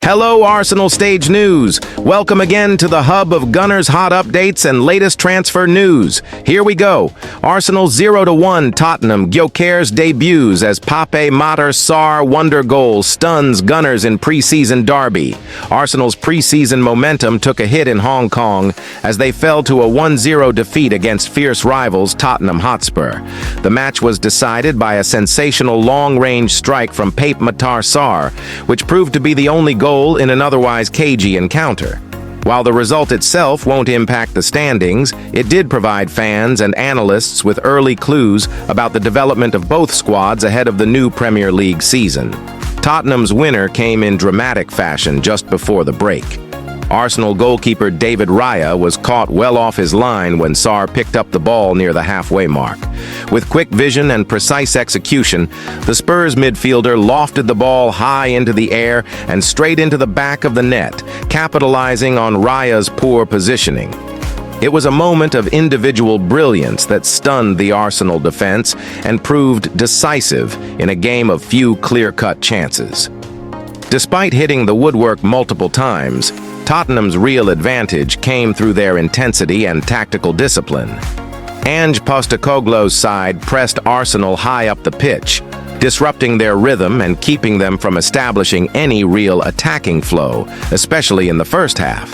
Hello, Arsenal Stage News. Welcome again to the hub of Gunners' hot updates and latest transfer news. Here we go. Arsenal 0-1 Tottenham. GYKORES debuts as Pape Matar Sarr wonder goal stuns Gunners in preseason derby. Arsenal's preseason momentum took a hit in Hong Kong as they fell to a 1-0 defeat against fierce rivals Tottenham Hotspur. The match was decided by a sensational long-range strike from Pape Matar Sarr, which proved to be the only goal in an otherwise cagey encounter. While the result itself won't impact the standings, it did provide fans and analysts with early clues about the development of both squads ahead of the new Premier League season. Tottenham's winner came in dramatic fashion just before the break. Arsenal goalkeeper David Raya was caught well off his line when Sarr picked up the ball near the halfway mark. With quick vision and precise execution, the Spurs midfielder lofted the ball high into the air and straight into the back of the net, capitalizing on Raya's poor positioning. It was a moment of individual brilliance that stunned the Arsenal defense and proved decisive in a game of few clear-cut chances. Despite hitting the woodwork multiple times, Tottenham's real advantage came through their intensity and tactical discipline. Ange Postecoglou's side pressed Arsenal high up the pitch, disrupting their rhythm and keeping them from establishing any real attacking flow, especially in the first half.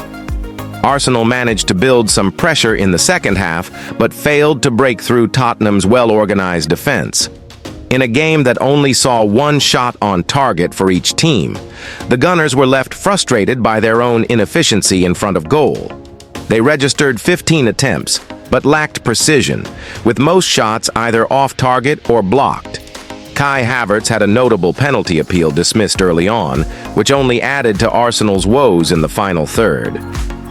Arsenal managed to build some pressure in the second half, but failed to break through Tottenham's well-organized defense. In a game that only saw one shot on target for each team, the Gunners were left frustrated by their own inefficiency in front of goal. They registered 15 attempts, but lacked precision, with most shots either off target or blocked. Kai Havertz had a notable penalty appeal dismissed early on, which only added to Arsenal's woes in the final third.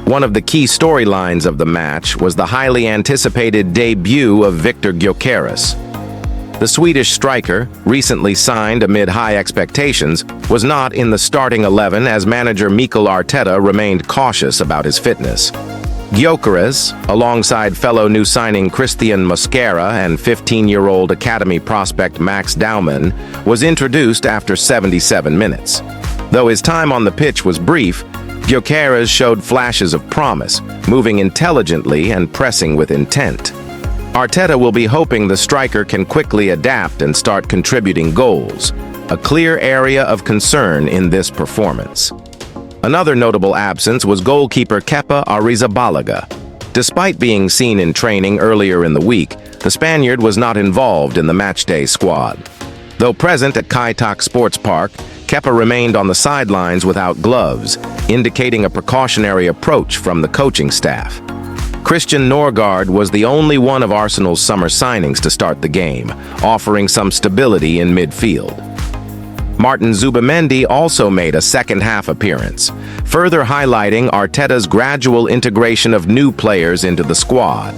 One of the key storylines of the match was the highly anticipated debut of Viktor GYKORES. The Swedish striker, recently signed amid high expectations, was not in the starting 11 as manager Mikel Arteta remained cautious about his fitness. GYKORES, alongside fellow new signing Christian Mosquera and 15-year-old academy prospect Max Daumann, was introduced after 77 minutes. Though his time on the pitch was brief, GYKORES showed flashes of promise, moving intelligently and pressing with intent. Arteta will be hoping the striker can quickly adapt and start contributing goals, a clear area of concern in this performance. Another notable absence was goalkeeper Kepa Arrizabalaga. Despite being seen in training earlier in the week, the Spaniard was not involved in the matchday squad. Though present at Kai Tak Sports Park, Kepa remained on the sidelines without gloves, indicating a precautionary approach from the coaching staff. Christian Norgard was the only one of Arsenal's summer signings to start the game, offering some stability in midfield. Martin Zubimendi also made a second-half appearance, further highlighting Arteta's gradual integration of new players into the squad.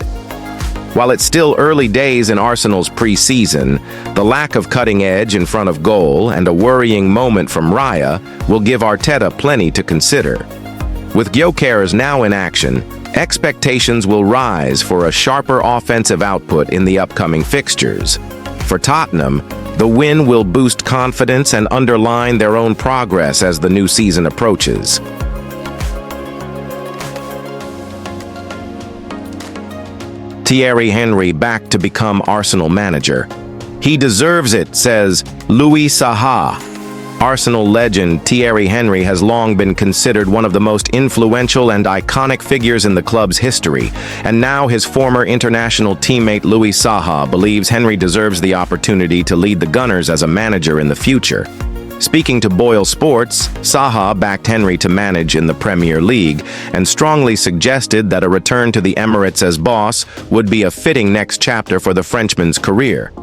While it's still early days in Arsenal's pre-season, the lack of cutting edge in front of goal and a worrying moment from Raya will give Arteta plenty to consider. With GYKORES now in action, expectations will rise for a sharper offensive output in the upcoming fixtures. For Tottenham, the win will boost confidence and underline their own progress as the new season approaches. Thierry Henry back to become Arsenal manager. He deserves it, says Louis Saha. Arsenal legend Thierry Henry has long been considered one of the most influential and iconic figures in the club's history, and now his former international teammate Louis Saha believes Henry deserves the opportunity to lead the Gunners as a manager in the future. Speaking to Boyle Sports, Saha backed Henry to manage in the Premier League and strongly suggested that a return to the Emirates as boss would be a fitting next chapter for the Frenchman's career.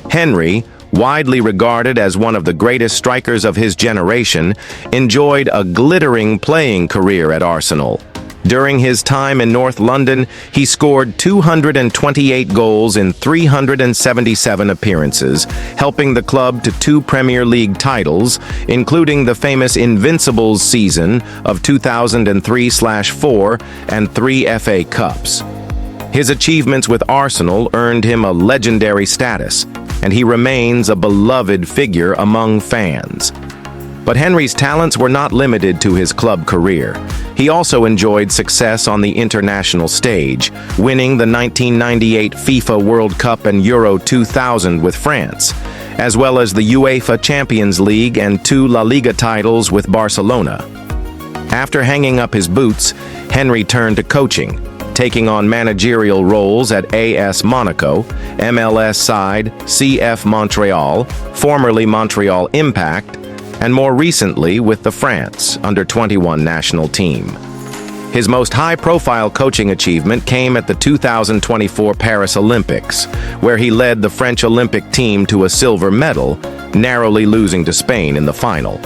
Henry, widely regarded as one of the greatest strikers of his generation, enjoyed a glittering playing career at Arsenal. During his time in North London, he scored 228 goals in 377 appearances, helping the club to 2 Premier League titles, including the famous Invincibles season of 2003/04 and 3 FA Cups. His achievements with Arsenal earned him a legendary status, and he remains a beloved figure among fans. But Henry's talents were not limited to his club career. He also enjoyed success on the international stage, winning the 1998 FIFA World Cup and Euro 2000 with France, as well as the UEFA Champions League and 2 La Liga titles with Barcelona. After hanging up his boots, Henry turned to coaching, taking on managerial roles at AS Monaco, MLS side CF Montreal, formerly Montreal Impact, and more recently with the France under-21 national team. His most high-profile coaching achievement came at the 2024 Paris Olympics, where he led the French Olympic team to a silver medal, narrowly losing to Spain in the final.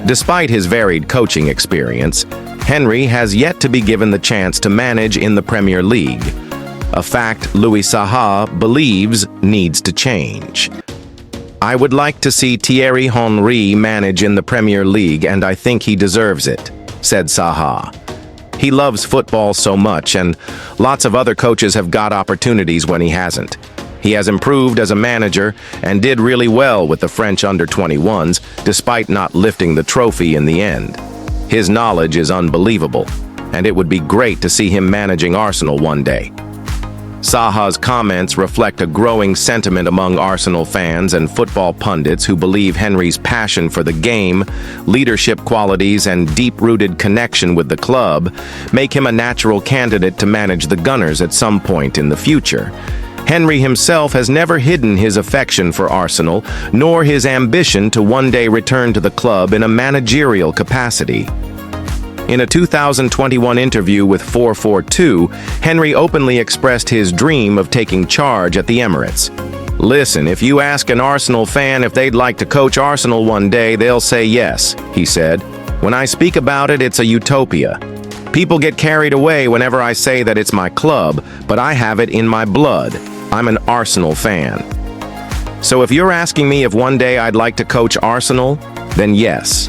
Despite his varied coaching experience, Henry has yet to be given the chance to manage in the Premier League, a fact Louis Saha believes needs to change. "I would like to see Thierry Henry manage in the Premier League, and I think he deserves it," said Saha. "He loves football so much, and lots of other coaches have got opportunities when he hasn't. He has improved as a manager and did really well with the French under-21s, despite not lifting the trophy in the end. His knowledge is unbelievable, and it would be great to see him managing Arsenal one day." Saha's comments reflect a growing sentiment among Arsenal fans and football pundits who believe Henry's passion for the game, leadership qualities, and deep-rooted connection with the club make him a natural candidate to manage the Gunners at some point in the future. Henry himself has never hidden his affection for Arsenal, nor his ambition to one day return to the club in a managerial capacity. In a 2021 interview with 442, Henry openly expressed his dream of taking charge at the Emirates. "Listen, if you ask an Arsenal fan if they'd like to coach Arsenal one day, they'll say yes," he said. "When I speak about it, it's a utopia. People get carried away whenever I say that it's my club, but I have it in my blood. I'm an Arsenal fan. So if you're asking me if one day I'd like to coach Arsenal, then yes."